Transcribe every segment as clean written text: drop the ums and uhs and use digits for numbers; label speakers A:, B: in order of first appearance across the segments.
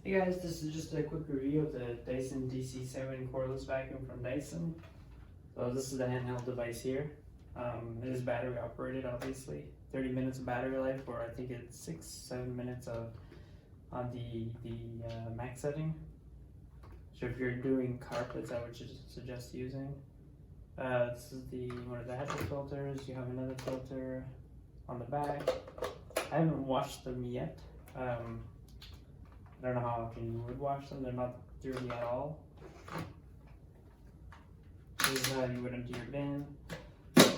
A: Hey guys, this is just a quick review of the Dyson V7 cordless vacuum from Dyson. So this is the handheld device here. It is battery operated, obviously. 30 minutes of battery life, or I think it's 6-7 minutes on the max setting. So if you're doing carpets, I would suggest using. This is one of the headset filters. You have another filter on the back. I haven't washed them yet. I don't know how often you would wash them. They're not dirty at all. This is how you would empty your bin. It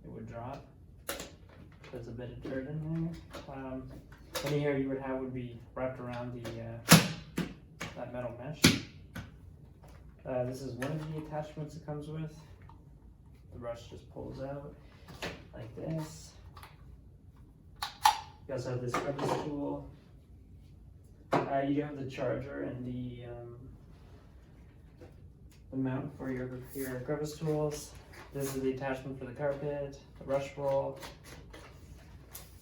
A: would drop. There's a bit of dirt in there. Any hair you would have would be wrapped around that metal mesh. This is one of the attachments it comes with. The brush just pulls out like this. You also have this crevice tool. You have the charger and the mount for your crevice tools. This is the attachment for the carpet, the brush roll.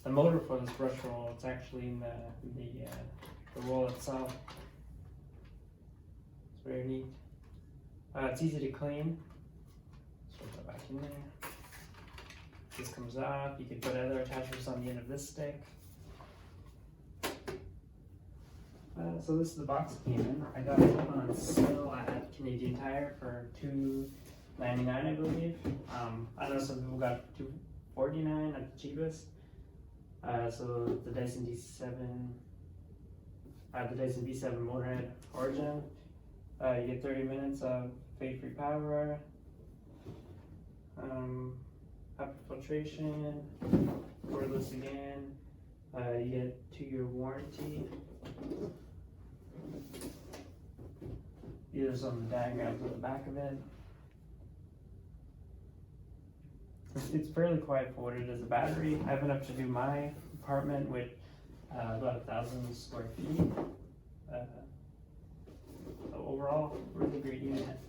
A: The motor for this brush roll, it's actually in the roll itself. It's very neat. It's easy to clean. Just put that back in there. This comes off. You can put other attachments on the end of this stick. So this is the box it came in. I got it on sale at Canadian Tire for $2.99, I believe. I know some people got $2.49 at the cheapest. So the Dyson V7 Motorhead Origin. You get 30 minutes of fade-free power, HEPA filtration, cordless again. You get 2-year warranty. These are some diagrams on the back of it. It's fairly quiet for what it is. A battery. I have enough to do my apartment with about 1,000 square feet. So overall, really great unit.